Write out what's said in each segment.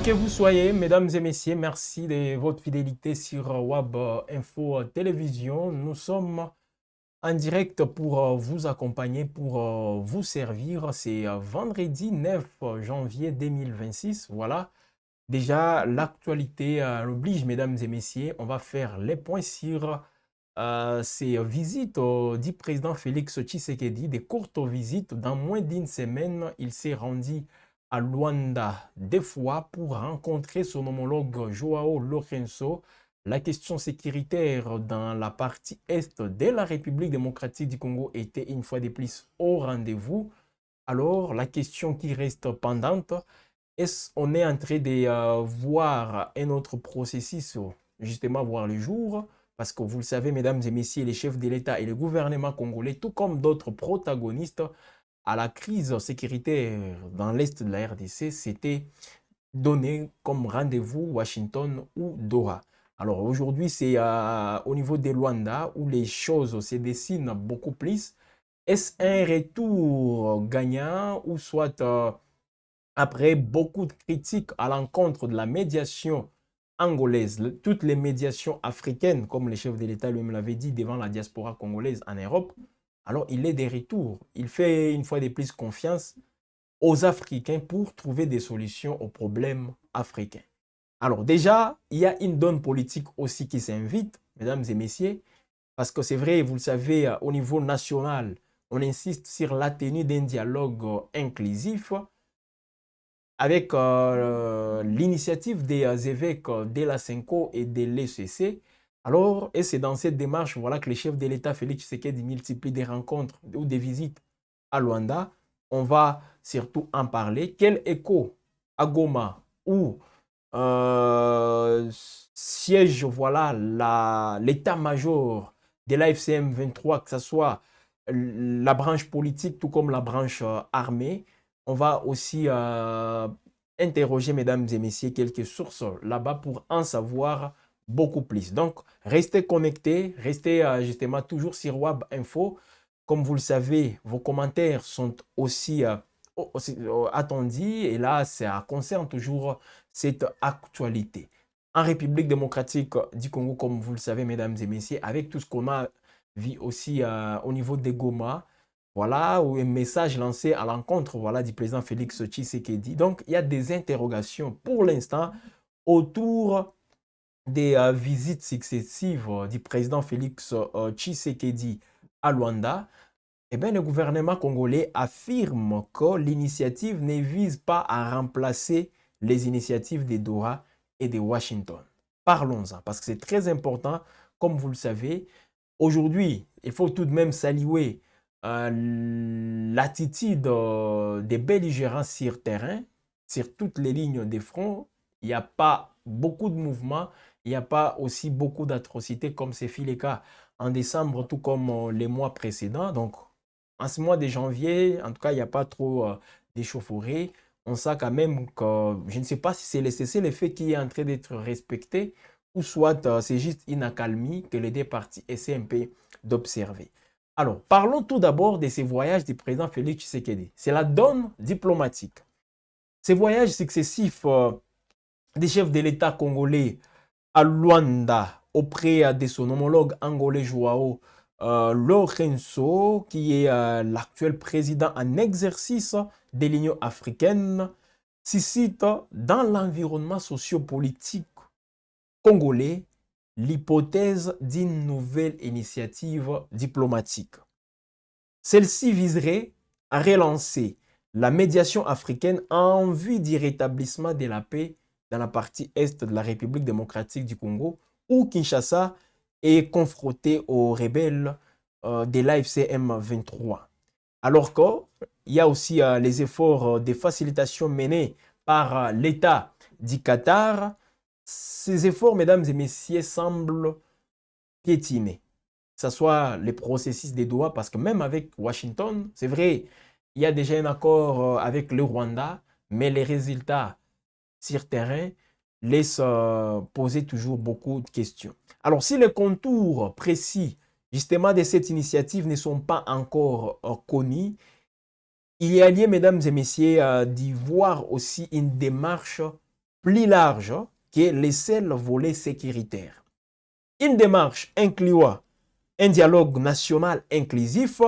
que vous soyez, mesdames et messieurs, merci de votre fidélité sur Web Info Télévision. Nous sommes en direct pour vous accompagner, pour vous servir. C'est vendredi 9 janvier 2026. Voilà, déjà l'actualité l'oblige, mesdames et messieurs. On va faire les points sur ces visites du président Félix Tshisekedi, des courtes visites. Dans moins d'une semaine, il s'est rendu à Luanda deux fois pour rencontrer son homologue Joao Lourenço. La question sécuritaire dans la partie est de la République démocratique du Congo était une fois de plus au rendez-vous. Alors, la question qui reste pendante, est-ce qu'on est en train de voir un autre processus justement voir le jour? Parce que vous le savez, mesdames et messieurs, les chefs de l'État et le gouvernement congolais, tout comme d'autres protagonistes à la crise sécuritaire dans l'Est de la RDC, s'étaient donné comme rendez-vous Washington ou Doha. Alors aujourd'hui, c'est au niveau de Luanda où les choses se dessinent beaucoup plus. Est-ce un retour gagnant ou soit après beaucoup de critiques à l'encontre de la médiation angolaise, toutes les médiations africaines, comme le chef de l'État lui-même l'avait dit devant la diaspora congolaise en Europe, alors il est des retours. Il fait une fois de plus confiance aux Africains pour trouver des solutions aux problèmes africains. Alors déjà, il y a une donne politique aussi qui s'invite, mesdames et messieurs, parce que c'est vrai, vous le savez, au niveau national, on insiste sur la tenue d'un dialogue inclusif avec l'initiative des évêques de la Cinco et de l'ECC. Alors, et c'est dans cette démarche voilà, que le chef de l'État, Félix Tshisekedi, multiplie des rencontres ou des visites à Luanda. On va surtout en parler. Quel écho à Goma où siège voilà, l'état-major de l'AFCM 23, que ce soit la branche politique tout comme la branche armée. On va aussi interroger, mesdames et messieurs, quelques sources là-bas pour en savoir beaucoup plus. Donc, restez connectés, restez justement toujours sur Web Info. Comme vous le savez, vos commentaires sont aussi, attendus et là, ça concerne toujours cette actualité. En République démocratique du Congo, comme vous le savez, mesdames et messieurs, avec tout ce qu'on a vu aussi au niveau des Goma, voilà, ou un message lancé à l'encontre voilà, du président Félix Tshisekedi. Donc, il y a des interrogations pour l'instant autour des visites successives du président Félix Tshisekedi à Luanda. Eh bien, le gouvernement congolais affirme que l'initiative ne vise pas à remplacer les initiatives de Doha et de Washington. Parlons-en, parce que c'est très important, comme vous le savez. Aujourd'hui, il faut tout de même saluer l'attitude des belligérants sur terrain, sur toutes les lignes de front. Il n'y a pas beaucoup de mouvements, il n'y a pas aussi beaucoup d'atrocités comme c'est fait le cas en décembre, tout comme les mois précédents. Donc, en ce mois de janvier, en tout cas, il n'y a pas trop d'échauffourées. On sait quand même que, je ne sais pas si c'est le cessez-le-feu qui est en train d'être respecté, ou soit c'est juste une accalmie que les deux parties essaient un peu d'observer. Alors, parlons tout d'abord de ces voyages du président Félix Tshisekedi. C'est la donne diplomatique. Ces voyages successifs des chefs de l'État congolais à Luanda auprès de son homologue angolais Joao Lourenço, qui est l'actuel président en exercice de l'Union africaine, suscite dans l'environnement sociopolitique congolais l'hypothèse d'une nouvelle initiative diplomatique. Celle-ci viserait à relancer la médiation africaine en vue du rétablissement de la paix dans la partie est de la République démocratique du Congo, où Kinshasa est confronté aux rebelles de l'AFC M23. Alors qu'il y a aussi les efforts de facilitation menés par l'État du Qatar. Ces efforts, mesdames et messieurs, semblent piétiner. Que ce soit les processus des Doha, parce que même avec Washington, c'est vrai, il y a déjà un accord avec le Rwanda, mais les résultats sur terrain laissent poser toujours beaucoup de questions. Alors, si les contours précis, justement, de cette initiative ne sont pas encore connus, il y a lieu, mesdames et messieurs, d'y voir aussi une démarche plus large qui est le seul volet sécuritaire. Une démarche incluant un dialogue national inclusif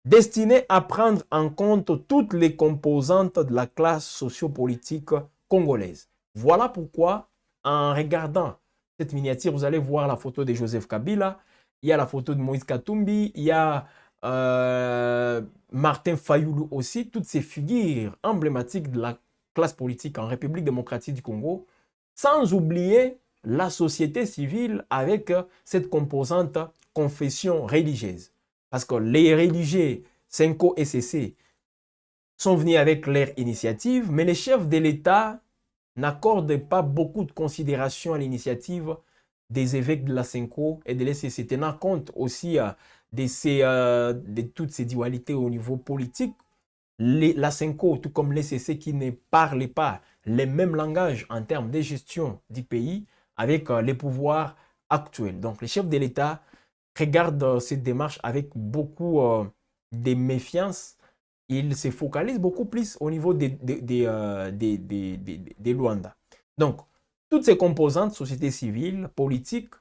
destiné à prendre en compte toutes les composantes de la classe sociopolitique congolaise. Voilà pourquoi, en regardant cette miniature, vous allez voir la photo de Joseph Kabila, il y a la photo de Moïse Katumbi, il y a Martin Fayoulou aussi, toutes ces figures emblématiques de la classe politique en République démocratique du Congo, sans oublier la société civile avec cette composante confession religieuse. Parce que les religieux, Senko et CC, sont venus avec leur initiative, mais les chefs de l'État n'accordent pas beaucoup de considération à l'initiative des évêques de la Senko et de l'ECC, tenant compte aussi de toutes ces dualités au niveau politique. La Senko, tout comme l'ECC, qui ne parlent pas les mêmes langages en termes de gestion du pays avec les pouvoirs actuels. Donc les chefs de l'État regardent cette démarche avec beaucoup de méfiance. Ils se focalisent beaucoup plus au niveau des Luanda. Donc, toutes ces composantes, société civile, politique,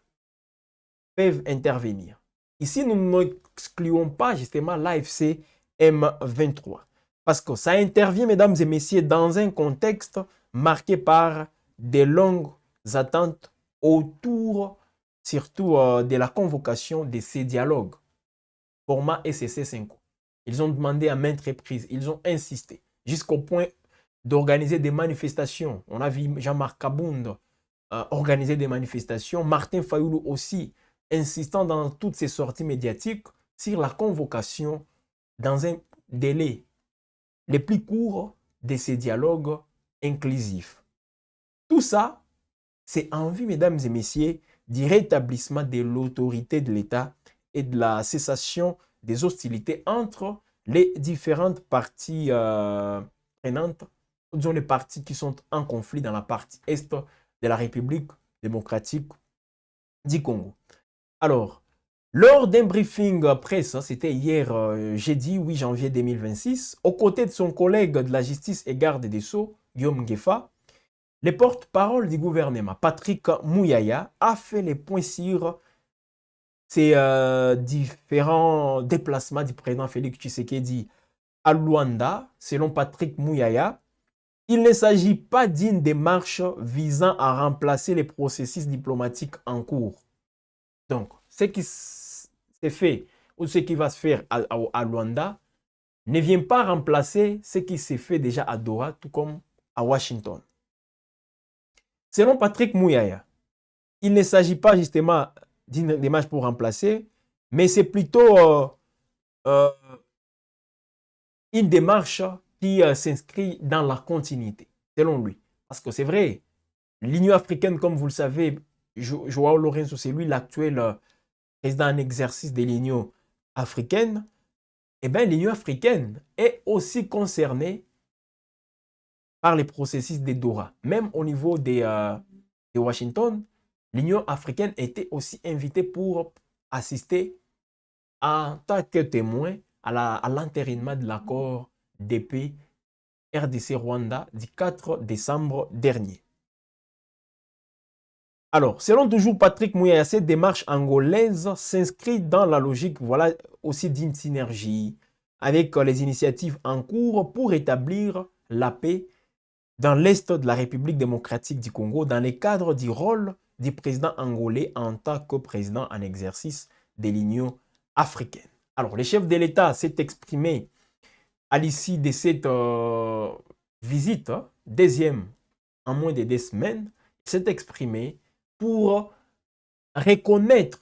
peuvent intervenir. Ici, nous n'excluons pas justement l'AFC M23. Parce que ça intervient, mesdames et messieurs, dans un contexte marqué par de longues attentes autour, surtout de la convocation de ces dialogues, format SCC5. Ils ont demandé à maintes reprises, ils ont insisté, jusqu'au point d'organiser des manifestations. On a vu Jean-Marc Kabound organiser des manifestations, Martin Fayoulou aussi, insistant dans toutes ses sorties médiatiques sur la convocation dans un délai le plus court de ces dialogues inclusifs. Tout ça, c'est en vue, mesdames et messieurs, du rétablissement de l'autorité de l'État et de la cessation des hostilités entre les différentes parties prenantes, disons les parties qui sont en conflit dans la partie est de la République démocratique du Congo. Alors, lors d'un briefing presse, c'était hier jeudi 8 janvier 2026, aux côtés de son collègue de la justice et garde des Sceaux, Guillaume Ngefa, le porte-parole du gouvernement, Patrick Mouyaya, a fait les points sur ces différents déplacements du président Félix Tshisekedi à Luanda. Selon Patrick Mouyaya, il ne s'agit pas d'une démarche visant à remplacer les processus diplomatiques en cours. Donc, ce qui s'est fait ou ce qui va se faire à Luanda ne vient pas remplacer ce qui s'est fait déjà à Doha, tout comme à Washington. Selon Patrick Mouyaya, il ne s'agit pas justement d'une démarche pour remplacer, mais c'est plutôt une démarche qui s'inscrit dans la continuité, selon lui. Parce que c'est vrai, l'Union africaine, comme vous le savez, Joao Lourenço, c'est lui l'actuel président en exercice de l'Union africaine. Eh bien, l'Union africaine est aussi concernée par les processus de Doha. Même au niveau de Washington, l'Union africaine était aussi invitée pour assister en tant que témoin à l'entérinement de l'accord de paix RDC-Rwanda du 4 décembre dernier. Alors, selon toujours Patrick Mouyaya, cette démarche angolaise s'inscrit dans la logique voilà, aussi d'une synergie avec les initiatives en cours pour établir la paix dans l'Est de la République démocratique du Congo dans le cadre du rôle du président angolais en tant que président en exercice de l'Union africaine. Alors, le chef de l'État s'est exprimé à l'issue de cette visite, deuxième en moins de 2 semaines, il s'est exprimé pour reconnaître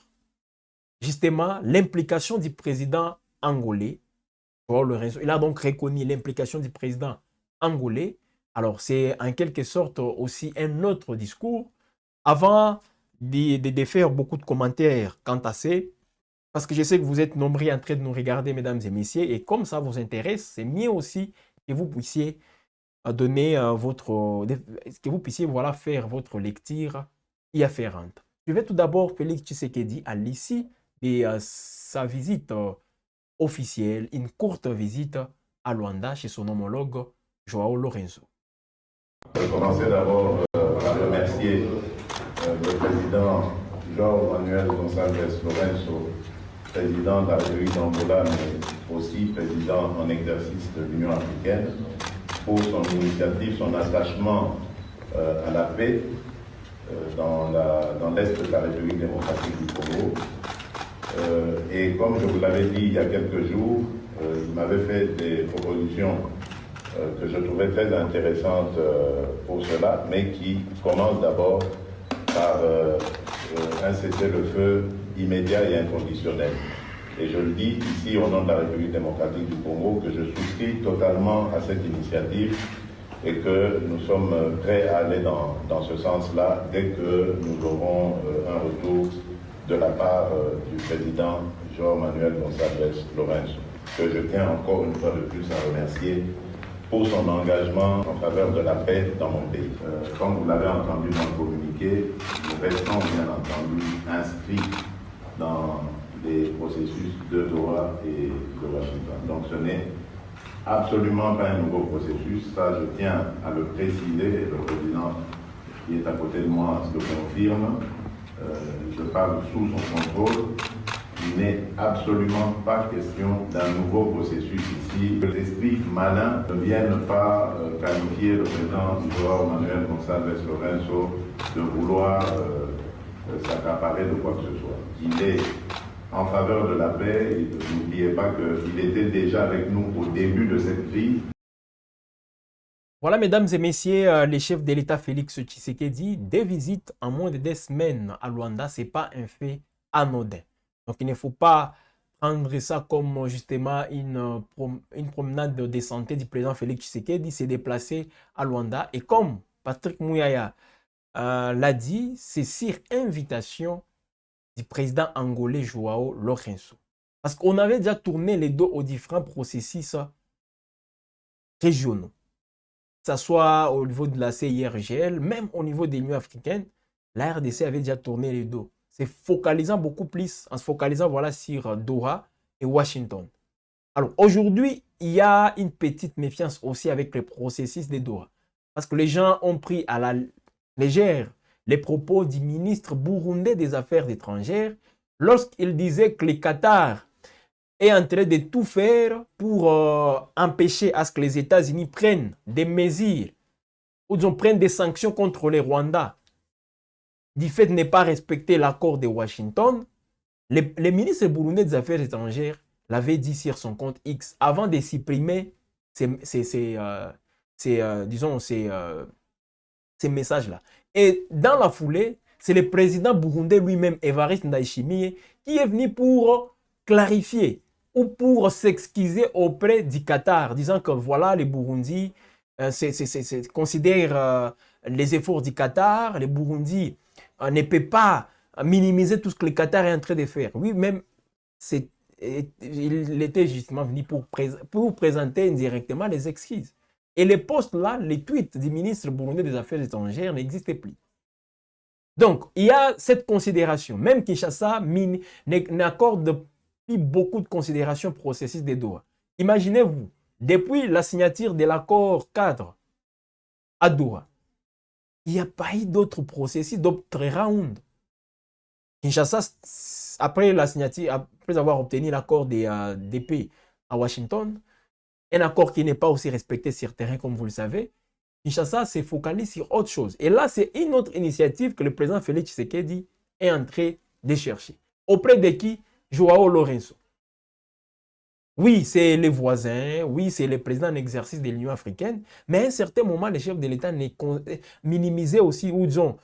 justement l'implication du président angolais. Il a donc reconnu l'implication du président angolais. Alors, c'est en quelque sorte aussi un autre discours avant de faire beaucoup de commentaires quant à ça. Parce que je sais que vous êtes nombreux en train de nous regarder, mesdames et messieurs, et comme ça vous intéresse, c'est mieux aussi que vous puissiez donner que vous puissiez voilà, faire votre lecture y afférente. Je vais tout d'abord Félix Tshisekedi à l'issue de sa visite officielle, une courte visite à Luanda chez son homologue Joao Lourenço. Je vais commencer d'abord par remercier le président João Manuel Gonçalves Lourenço, président de la République d'Angola, mais aussi président en exercice de l'Union africaine, pour son initiative, son attachement à la paix dans l'Est de la République démocratique du Congo. Et comme je vous l'avais dit il y a quelques jours, il m'avait fait des propositions que je trouvais très intéressantes pour cela, mais qui commencent d'abord par un cessez-le-feu immédiat et inconditionnel. Et je le dis ici au nom de la République démocratique du Congo que je souscris totalement à cette initiative et que nous sommes prêts à aller dans ce sens-là dès que nous aurons un retour de la part du président João Manuel Gonçalves Lourenço, que je tiens encore une fois de plus à remercier pour son engagement en faveur de la paix dans mon pays. Comme vous l'avez entendu dans le communiqué, nous restons bien entendu inscrits dans les processus de Doha et de Washington. Donc ce n'est absolument pas un nouveau processus, ça je tiens à le préciser, et le président qui est à côté de moi le confirme. Je parle sous son contrôle. Il n'est absolument pas question d'un nouveau processus ici. Que l'esprit malin ne vienne pas qualifier le président João Manuel Gonçalves Lourenço de vouloir s'accaparer de quoi que ce soit. Il est en faveur de la paix et n'oubliez pas qu'il était déjà avec nous au début de cette crise. Voilà, mesdames et messieurs, les chefs de l'État Félix Tshisekedi, des visites en moins de 2 semaines à Luanda, ce n'est pas un fait anodin. Donc, il ne faut pas prendre ça comme justement une promenade de santé du président Félix Tshisekedi s'est déplacé à Luanda. Et comme Patrick Mouyaya l'a dit, c'est sur invitation du président angolais João Lourenço. Parce qu'on avait déjà tourné les dos aux différents processus régionaux. Que ce soit au niveau de la CIRGL, même au niveau de l'Union africaine, la RDC avait déjà tourné les dos. C'est focalisant beaucoup plus, en se focalisant voilà, sur Doha et Washington. Alors aujourd'hui, il y a une petite méfiance aussi avec le processus de Doha. Parce que les gens ont pris à la légère les propos du ministre burundais des Affaires étrangères lorsqu'il disait que le Qatar est en train de tout faire pour empêcher à ce que les États-Unis prennent des mesures ou disons, prennent des sanctions contre les Rwandais du fait de ne pas respecter l'accord de Washington. Le ministre burundais des Affaires étrangères l'avait dit sur son compte X avant de supprimer ces messages-là. Et dans la foulée, c'est le président burundais lui-même, Evariste Ndayishimiye, qui est venu pour clarifier ou pour s'excuser auprès du Qatar, disant que voilà, les Burundis considèrent les efforts du Qatar, les Burundis ne peuvent pas minimiser tout ce que le Qatar est en train de faire. Lui-même, il était justement venu pour présenter indirectement les excuses. Et les posts là, les tweets du ministre burundais des Affaires étrangères n'existaient plus. Donc, il y a cette considération. Même Kinshasa n'accorde plus beaucoup de considération au processus de Doha. Imaginez-vous, depuis la signature de l'accord cadre à Doha, il n'y a pas eu d'autres processus, d'autres rounds. Kinshasa, après la signature, après avoir obtenu l'accord des pays à Washington, un accord qui n'est pas aussi respecté sur le terrain, comme vous le savez, Kinshasa se focalise sur autre chose. Et là, c'est une autre initiative que le président Félix Tshisekedi est en train de chercher. Auprès de qui? João Lourenço. Oui, c'est les voisins, oui, c'est le président en exercice de l'Union africaine, mais à un certain moment, les chefs de l'État minimisaient aussi, ou disons,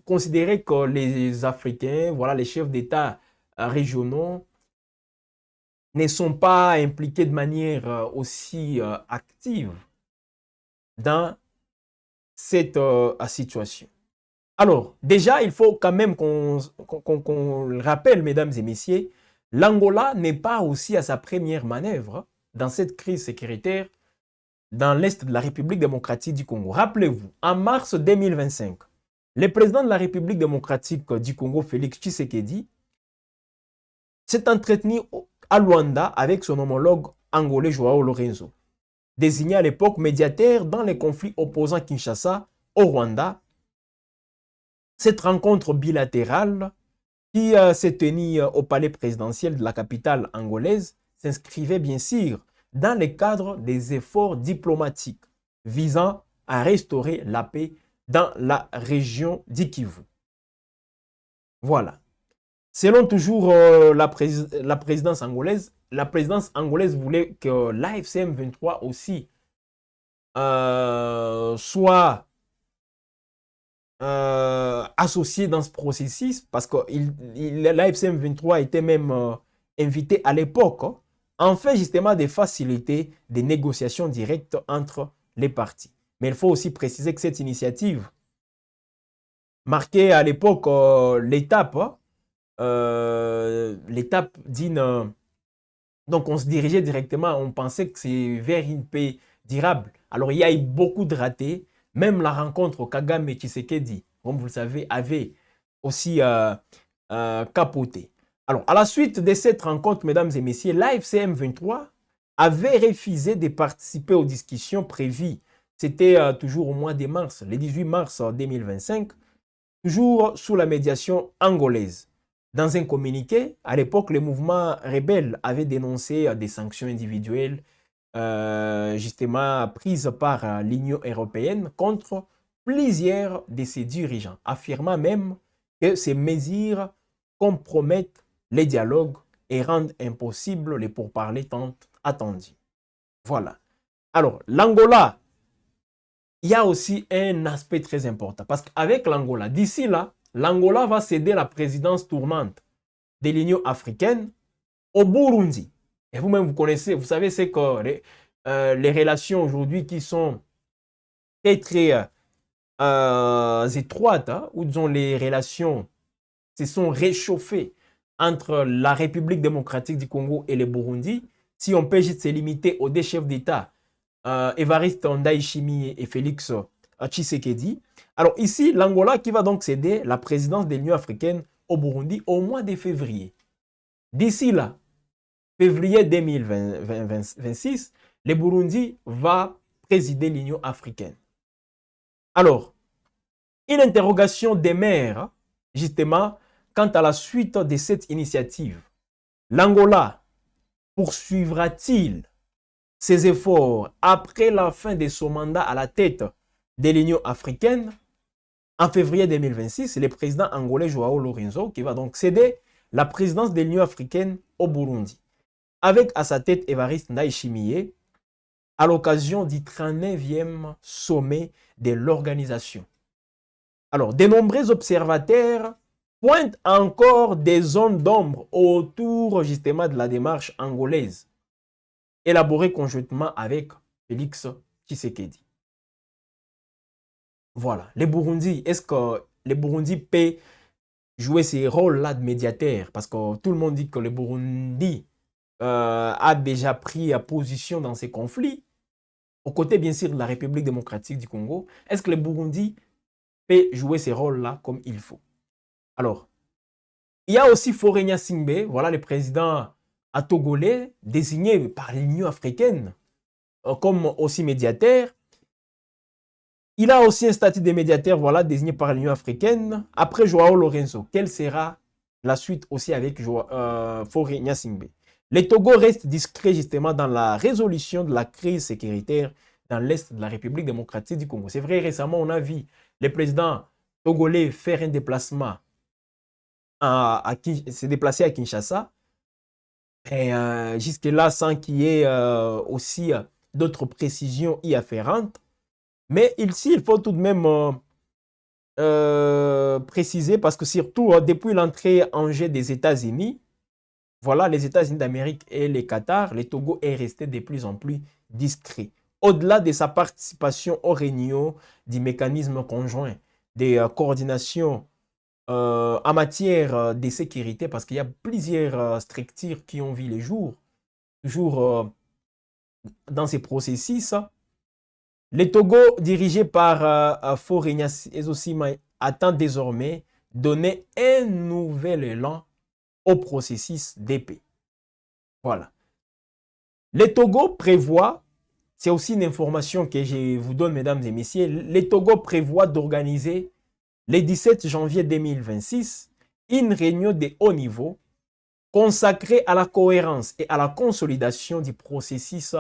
considéraient que les Africains, voilà, les chefs d'État régionaux, ne sont pas impliqués de manière aussi active dans cette situation. Alors, déjà, il faut quand même qu'on le rappelle, mesdames et messieurs, l'Angola n'est pas aussi à sa première manœuvre dans cette crise sécuritaire dans l'Est de la République démocratique du Congo. Rappelez-vous, en mars 2025, le président de la République démocratique du Congo, Félix Tshisekedi, s'est entretenu à Luanda avec son homologue angolais João Lourenço. désigné à l'époque médiateur dans les conflits opposant Kinshasa au Rwanda. Cette rencontre bilatérale qui s'est tenue au palais présidentiel de la capitale angolaise s'inscrivait bien sûr dans le cadre des efforts diplomatiques visant à restaurer la paix dans la région d'Ikivu. Voilà. Selon toujours la présidence angolaise voulait que l'AFCM 23 aussi soit associé dans ce processus parce que l'AFCM 23 était même invité à l'époque, hein, en fait justement de faciliter des négociations directes entre les partis. Mais il faut aussi préciser que cette initiative marquait à l'époque l'étape d'une... donc on se dirigeait directement, on pensait que c'est vers une paix durable. Alors il y a eu beaucoup de ratés. Même la rencontre Kagame et Tshisekedi, comme vous le savez, avait aussi capoté. Alors, à la suite de cette rencontre, mesdames et messieurs, l'AFCM 23 avait refusé de participer aux discussions prévues. C'était toujours au mois de mars, le 18 mars 2025, toujours sous la médiation angolaise. Dans un communiqué, à l'époque, le mouvement rebelle avait dénoncé des sanctions individuelles justement prise par l'Union européenne contre plusieurs de ses dirigeants, affirmant même que ces mesures compromettent les dialogues et rendent impossible les pourparlers tant attendus. Voilà. Alors, l'Angola, il y a aussi un aspect très important parce qu'avec l'Angola, d'ici là, l'Angola va céder la présidence tournante de l'Union africaine au Burundi. Et vous-même, vous connaissez, vous savez, c'est que les relations aujourd'hui qui sont très, très étroites, hein, où disons les relations se sont réchauffées entre la République démocratique du Congo et le Burundi, si on peut juste se limiter aux deux chefs d'État, Évariste Ndayishimiye et Félix Tshisekedi. Alors ici, l'Angola qui va donc céder la présidence de l'Union africaine au Burundi au mois de février. D'ici là, février 2026, le Burundi va présider l'Union africaine. Alors, une interrogation demeure justement quant à la suite de cette initiative. L'Angola poursuivra-t-il ses efforts après la fin de son mandat à la tête de l'Union africaine? En février 2026, le président angolais Joao Lourenço qui va donc céder la présidence de l'Union africaine au Burundi, avec à sa tête Évariste Ndayishimiye, à l'occasion du 39e sommet de l'organisation. Alors, de nombreux observateurs pointent encore des zones d'ombre autour justement de la démarche angolaise, élaborée conjointement avec Félix Tshisekedi. Voilà, les Burundi, est-ce que les Burundi peut jouer ces rôles-là de médiateur? Parce que tout le monde dit que le Burundi a déjà pris position dans ces conflits, aux côtés bien sûr de la République démocratique du Congo. Est-ce que le Burundi peut jouer ces rôles-là comme il faut? Alors, il y a aussi Faure Gnassingbé, voilà le président togolais, désigné par l'Union africaine comme aussi médiateur. Il a aussi un statut de médiateur, voilà, désigné par l'Union africaine. Après Joao Lourenço, quelle sera la suite aussi avec Faure Gnassingbé? Le Togo reste discret justement dans la résolution de la crise sécuritaire dans l'est de la République démocratique du Congo. C'est vrai, récemment, on a vu le président togolais faire un déplacement, se déplacer à Kinshasa. Et jusque-là, sans qu'il y ait aussi d'autres précisions y afférentes. Mais ici, il faut tout de même préciser, parce que surtout, depuis l'entrée en jeu des États-Unis, voilà, les États-Unis d'Amérique et le Qatar, le Togo est resté de plus en plus discret. Au-delà de sa participation aux réunions du mécanisme conjoint de coordination en matière de sécurité, parce qu'il y a plusieurs structures qui ont vu le jour, toujours dans ces processus, le Togo, dirigé par Faure Gnassingbé, attend désormais donner un nouvel élan au processus de paix. Voilà. Le Togo prévoit c'est aussi une information que je vous donne, mesdames et messieurs. Le Togo prévoit d'organiser le 17 janvier 2026 une réunion de haut niveau consacrée à la cohérence et à la consolidation du processus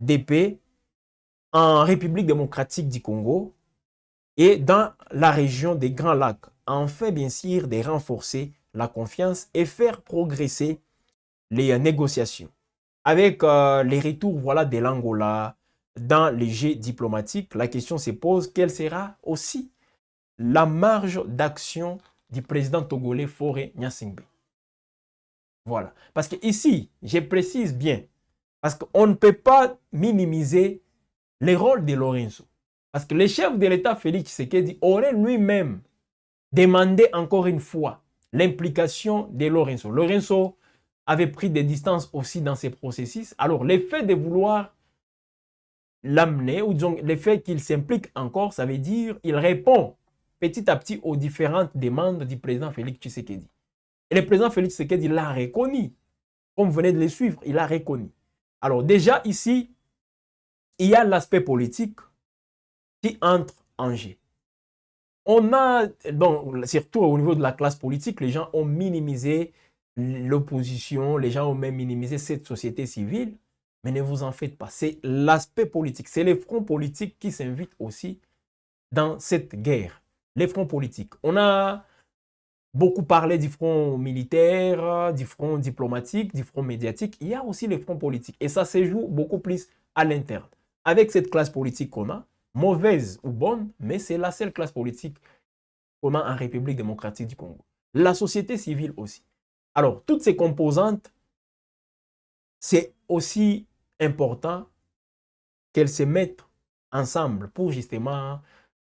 de paix en République démocratique du Congo et dans la région des Grands Lacs, afin bien sûr de renforcer la confiance et faire progresser les négociations. Avec les retours voilà, de l'Angola dans les jeux diplomatiques, la question se pose, quelle sera aussi la marge d'action du président togolais Faure Gnassingbé. Voilà. Parce que ici, je précise bien, parce qu'on ne peut pas minimiser le rôle de Lorenzo. Parce que le chef de l'État, Félix Tshisekedi, aurait lui-même demandé encore une fois l'implication de Lorenzo. Lorenzo avait pris des distances aussi dans ces processus. Alors, le fait de vouloir l'amener, ou disons, le fait qu'il s'implique encore, ça veut dire qu'il répond petit à petit aux différentes demandes du président Félix Tshisekedi. Et le président Félix Tshisekedi l'a reconnu. Comme vous venez de le suivre, il l'a reconnu. Alors, déjà ici, il y a l'aspect politique qui entre en jeu. On a, bon, surtout au niveau de la classe politique, les gens ont minimisé l'opposition, les gens ont même minimisé cette société civile, mais ne vous en faites pas. C'est l'aspect politique, c'est les fronts politiques qui s'invitent aussi dans cette guerre. Les fronts politiques. On a beaucoup parlé du front militaire, du front diplomatique, du front médiatique. Il y a aussi les fronts politiques. Et ça se joue beaucoup plus à l'interne. Avec cette classe politique qu'on a, mauvaise ou bonne, mais c'est la seule classe politique qu'on a en République démocratique du Congo. La société civile aussi. Alors, toutes ces composantes, c'est aussi important qu'elles se mettent ensemble pour justement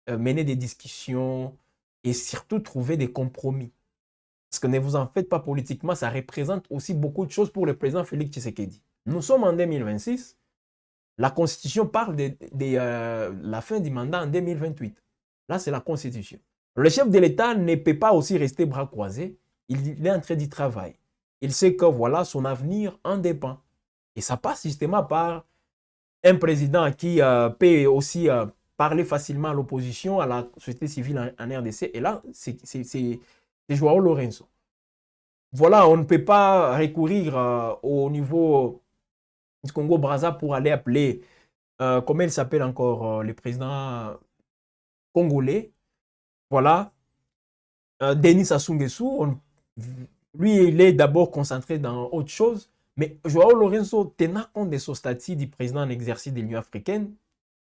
mener des discussions et surtout trouver des compromis. Parce que ne vous en faites pas politiquement, ça représente aussi beaucoup de choses pour le président Félix Tshisekedi. Nous sommes en 2026. La Constitution parle de la fin du mandat en 2028. Là, c'est la Constitution. Le chef de l'État ne peut pas aussi rester bras croisés. Il est en train d'y travailler. Il sait que voilà, son avenir en dépend. Et ça passe justement par un président qui peut aussi parler facilement à l'opposition, à la société civile en RDC. Et là, c'est João Lorenzo. Voilà, on ne peut pas recourir au niveau du Congo-Brazza pour aller appeler, comment il s'appelle encore, le président congolais. Voilà, Denis Sassou Nguesso. Lui, il est d'abord concentré dans autre chose. Mais João Lorenzo, tenant compte de son statut du président en exercice de l'Union africaine,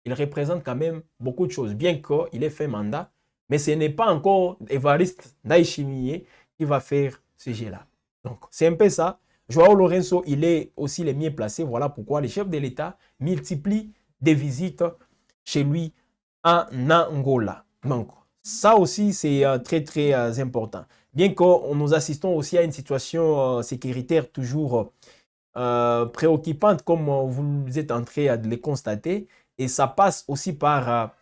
il représente quand même beaucoup de choses, bien qu'il ait fait mandat. Mais ce n'est pas encore Évariste Ndayishimiye qui va faire ce jeu-là. Donc, c'est un peu ça. João Lorenzo, il est aussi le mieux placé. Voilà pourquoi les chefs de l'État multiplient des visites chez lui en Angola. Donc, ça aussi, c'est très, très important. Bien que nous assistons aussi à une situation sécuritaire toujours préoccupante, comme vous êtes en train de le constater. Et ça passe aussi par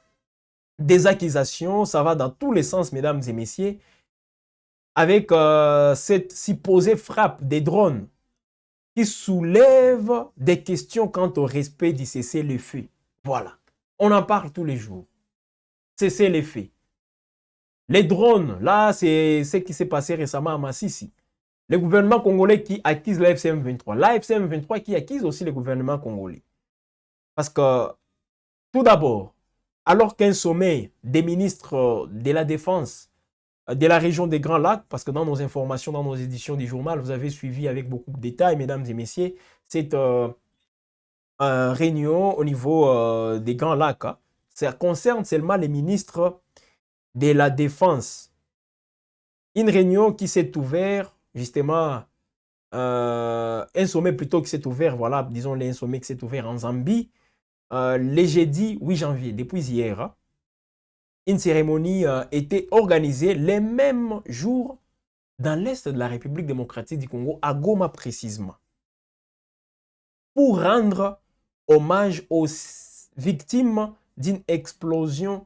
des accusations. Ça va dans tous les sens, mesdames et messieurs. Avec cette supposée frappe des drones qui soulève des questions quant au respect du cessez-le-feu. Voilà. On en parle tous les jours. Cessez-le-feu. Les drones, là, c'est ce qui s'est passé récemment à Massissi. Le gouvernement congolais qui accuse la FCM23. La FCM23 qui accuse aussi le gouvernement congolais. Parce que, tout d'abord, alors qu'un sommet des ministres de la Défense de la région des Grands Lacs, parce que dans nos informations, dans nos éditions du journal, vous avez suivi avec beaucoup de détails, mesdames et messieurs, cette réunion au niveau des Grands Lacs. Hein. Ça concerne seulement les ministres de la Défense. Une réunion qui s'est ouverte, justement, un sommet plutôt qui s'est ouvert, voilà, disons un sommet qui s'est ouvert en Zambie, le jeudi 8 janvier, depuis hier. Hein. Une cérémonie était organisée les mêmes jours dans l'est de la République démocratique du Congo, à Goma précisément, pour rendre hommage aux victimes d'une explosion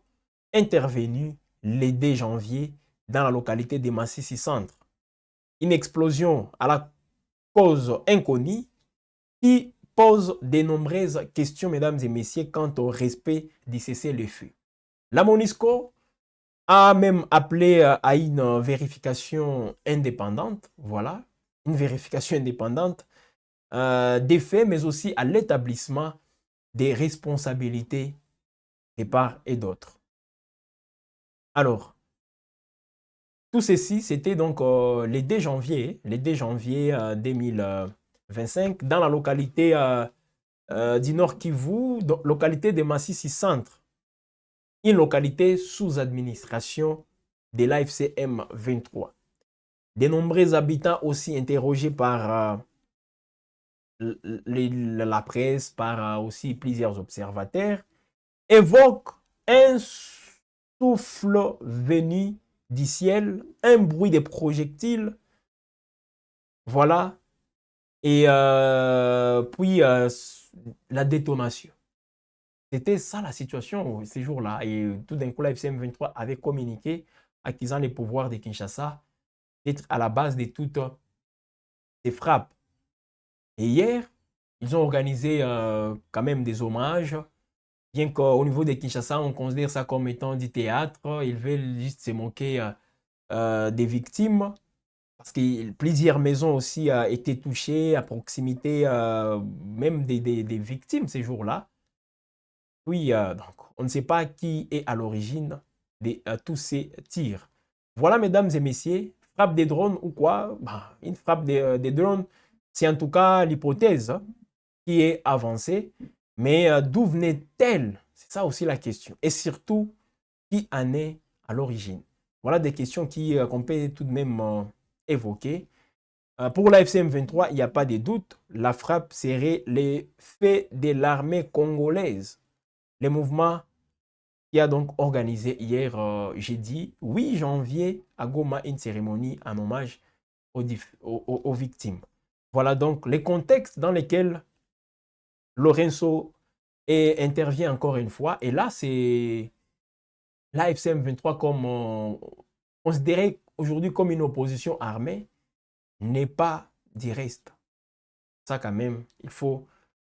intervenue le 2 janvier dans la localité de Massissi Centre. Une explosion à la cause inconnue qui pose de nombreuses questions, mesdames et messieurs, quant au respect du cessez-le-feu. La MONUSCO a même appelé à une vérification indépendante, voilà, une vérification indépendante des faits, mais aussi à l'établissement des responsabilités de part et d'autre. Alors, tout ceci, c'était donc le 2 janvier 2025, dans la localité du Nord Kivu, localité de Massissi Centre, une localité sous administration de l'AFC M23. De nombreux habitants aussi interrogés par la presse, par aussi plusieurs observateurs, évoquent un souffle venu du ciel, un bruit de projectiles, voilà, et puis la détonation. C'était ça la situation ces jours-là. Et tout d'un coup, la FCM23 avait communiqué, accusant les pouvoirs de Kinshasa d'être à la base de toutes ces frappes. Et hier, ils ont organisé quand même des hommages, bien qu'au niveau de Kinshasa, on considère ça comme étant du théâtre. Ils veulent juste se moquer des victimes, parce que plusieurs maisons aussi étaient touchées à proximité même des victimes ces jours-là. Oui, donc, on ne sait pas qui est à l'origine de tous ces tirs. Voilà, mesdames et messieurs, frappe des drones ou quoi? Bah, une frappe des drones, c'est en tout cas l'hypothèse qui est avancée. Mais d'où venait-elle? C'est ça aussi la question. Et surtout, qui en est à l'origine? Voilà des questions qu'on peut tout de même évoquer. Pour la FCM 23, il n'y a pas de doute. La frappe serait les faits de l'armée congolaise. Le mouvement qui a donc organisé hier, jeudi 8 janvier, à Goma, une cérémonie en hommage aux victimes. Voilà donc les contextes dans lesquels Lorenzo intervient encore une fois. Et là, c'est l'AFCM 23 comme considéré aujourd'hui comme une opposition armée n'est pas du reste. Ça quand même, il faut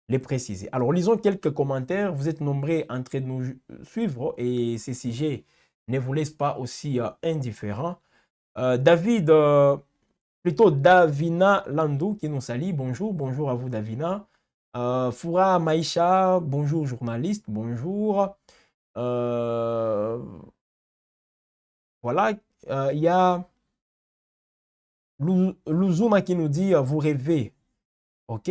les préciser. Alors, lisons quelques commentaires. Vous êtes nombreux en train de nous suivre et ces sujets ne vous laissent pas aussi indifférents. David, plutôt Davina Landou qui nous salue. Bonjour, bonjour à vous Davina. Foura Maïcha, bonjour journaliste, bonjour. Voilà, il y a Luzuma qui nous dit vous rêvez. Ok.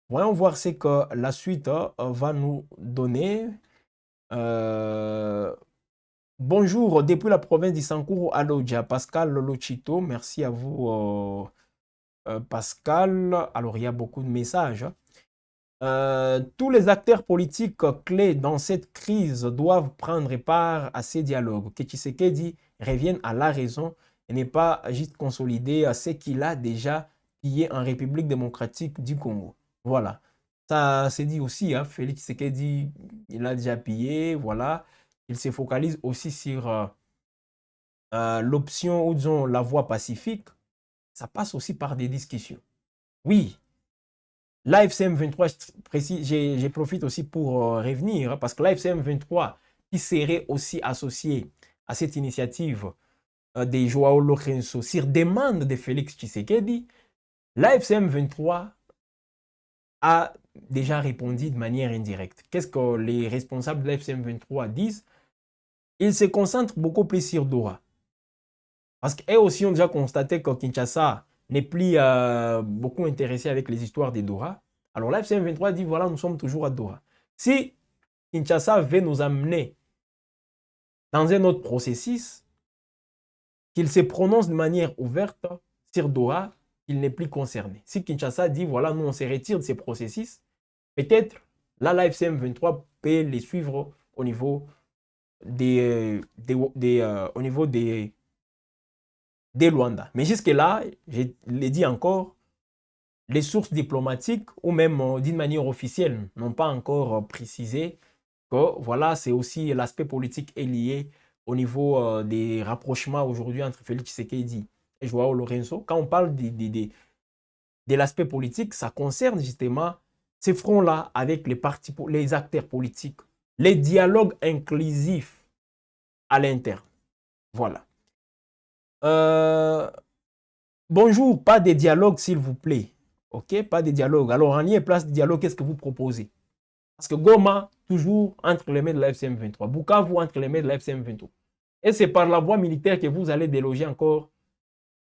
Voyons voir ce que la suite va nous donner. Bonjour, depuis la province d'Issankuru, Alodja, Pascal Lolochito. Merci à vous, Pascal. Alors, il y a beaucoup de messages. Tous les acteurs politiques clés dans cette crise doivent prendre part à ces dialogues. Que Tshisekedi revienne à la raison et n'est pas juste consolider ce qu'il a déjà pillé en République démocratique du Congo. Voilà. Ça c'est dit aussi, hein. Félix Tshisekedi, il a déjà pillé, voilà. Il se focalise aussi sur l'option ou disons la voie pacifique. Ça passe aussi par des discussions. Oui, l'AFCM 23, je profite aussi pour revenir, parce que l'AFCM 23, qui serait aussi associé à cette initiative de Joao Lourenço sur demande de Félix Tshisekedi, l'AFCM 23 a déjà répondu de manière indirecte. Qu'est-ce que les responsables de l'AFCM 23 disent? Ils se concentrent beaucoup plus sur Doha. Parce qu'eux aussi ont déjà constaté que Kinshasa n'est plus beaucoup intéressé avec les histoires de Doha. Alors là, FCM 23 dit, voilà, nous sommes toujours à Doha. Si Kinshasa veut nous amener dans un autre processus, qu'il se prononce de manière ouverte sur Doha, il n'est plus concerné. Si Kinshasa dit, voilà, nous on se retire de ces processus, peut-être là, la FCM 23 peut les suivre au niveau des Luanda. Mais jusque-là, je l'ai dit encore, les sources diplomatiques ou même d'une manière officielle n'ont pas encore précisé que voilà, c'est aussi l'aspect politique est lié au niveau des rapprochements aujourd'hui entre Félix Tshisekedi et Joao Lourenço. Quand on parle de l'aspect politique, ça concerne justement ces fronts-là avec les partis, les acteurs politiques, les dialogues inclusifs à l'interne. Voilà. Bonjour, pas de dialogue s'il vous plaît. Ok, pas de dialogue. Alors, en lieu et place de dialogue, qu'est-ce que vous proposez? Parce que Goma, toujours entre les mains de la FCM23. Bukavu, entre les mains de la FCM23. Et c'est par la voie militaire que vous allez déloger encore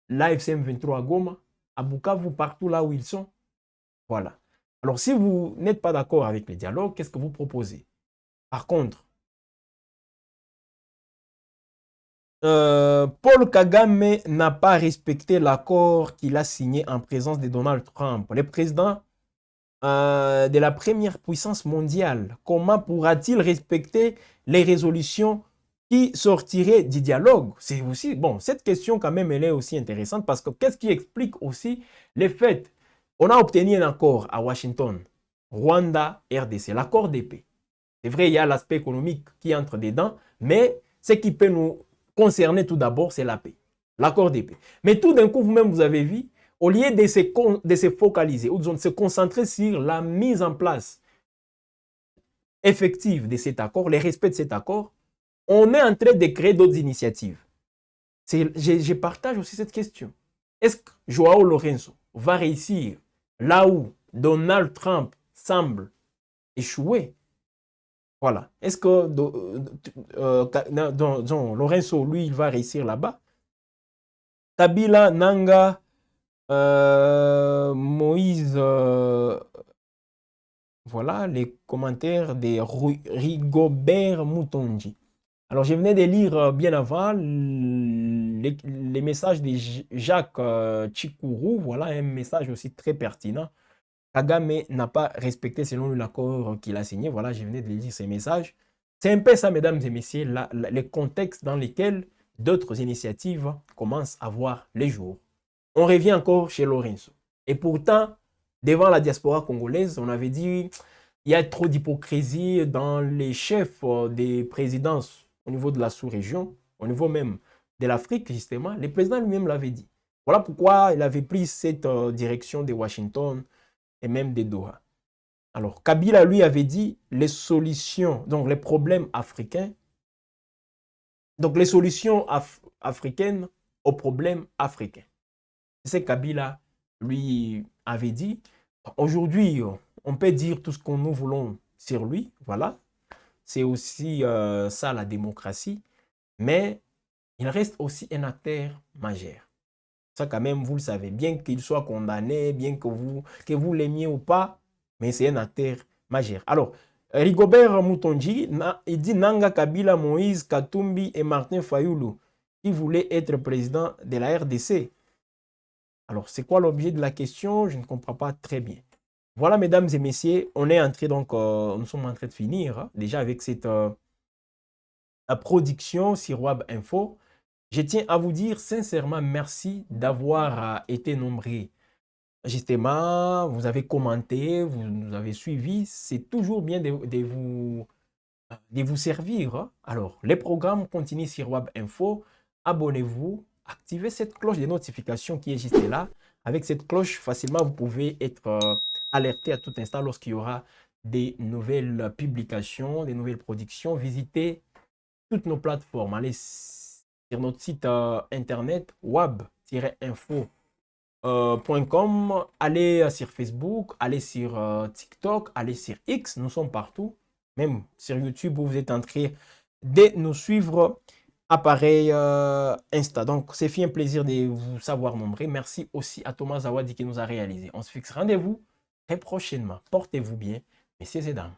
la FCM23 à Goma, à Bukavu, partout là où ils sont. Voilà. Alors, si vous n'êtes pas d'accord avec les dialogues, qu'est-ce que vous proposez? Par contre, Paul Kagame n'a pas respecté l'accord qu'il a signé en présence de Donald Trump, le président de la première puissance mondiale. Comment pourra-t-il respecter les résolutions qui sortiraient du dialogue? C'est aussi, bon, cette question quand même, elle est aussi intéressante parce que qu'est-ce qui explique aussi les faits? On a obtenu un accord à Washington, Rwanda, RDC, l'accord de paix. C'est vrai, il y a l'aspect économique qui entre dedans, mais ce qui peut nous concerner tout d'abord, c'est la paix, l'accord de paix. Mais tout d'un coup, vous-même, vous avez vu, au lieu de se focaliser ou de se concentrer sur la mise en place effective de cet accord, le respect de cet accord, on est en train de créer d'autres initiatives. Je partage aussi cette question. Est-ce que Joao Lourenço va réussir là où Donald Trump semble échouer? Voilà. Est-ce que Lourenço, lui, il va réussir là-bas? Kabila, Nanga, Moïse, voilà les commentaires de Rigobert Moutonji. Alors, je venais de lire bien avant les messages de Jacques Chikourou. Voilà un message aussi très pertinent. Kagame n'a pas respecté selon lui l'accord qu'il a signé. Voilà, je venais de lire ces messages. C'est un peu ça, mesdames et messieurs, les contextes dans lesquels d'autres initiatives commencent à voir les jours. On revient encore chez Lourenço. Et pourtant, devant la diaspora congolaise, on avait dit il y a trop d'hypocrisie dans les chefs des présidences au niveau de la sous-région, au niveau même de l'Afrique, justement. Le président lui-même l'avait dit. Voilà pourquoi il avait pris cette direction de Washington et même de Doha. Alors, Kabila, lui, avait dit les solutions, donc les problèmes africains, donc les solutions africaines aux problèmes africains. C'est ce que Kabila, lui, avait dit. Aujourd'hui, on peut dire tout ce que nous voulons sur lui, voilà. C'est aussi ça la démocratie, mais il reste aussi un acteur majeur. Ça quand même, vous le savez, bien qu'il soit condamné, bien que vous l'aimiez ou pas, mais c'est un acteur majeur. Alors, Rigobert Moutonji, il dit Nanga Kabila, Moïse Katumbi et Martin Fayoulou, qui voulaient être président de la RDC. Alors, c'est quoi l'objet de la question? Je ne comprends pas très bien. Voilà, mesdames et messieurs, on est entré donc, nous sommes en train de finir hein, déjà avec cette production sur WAB Info. Je tiens à vous dire sincèrement merci d'avoir été nombreux. Justement, vous avez commenté, vous nous avez suivis. C'est toujours bien de vous servir. Hein. Alors, les programmes continuent sur WAB Info. Abonnez-vous, activez cette cloche de notification qui est juste là. Avec cette cloche, facilement, vous pouvez être alerté à tout instant lorsqu'il y aura des nouvelles publications, des nouvelles productions. Visitez toutes nos plateformes. Allez sur notre site internet wab-info.com. Allez sur Facebook, allez sur TikTok, allez sur X. Nous sommes partout. Même sur YouTube où vous êtes en train de nous suivre. Appareil Insta. Donc, c'est un plaisir de vous savoir nombreux. Merci aussi à Thomas Zawadi qui nous a réalisé. On se fixe rendez-vous très prochainement. Portez-vous bien, messieurs et dames.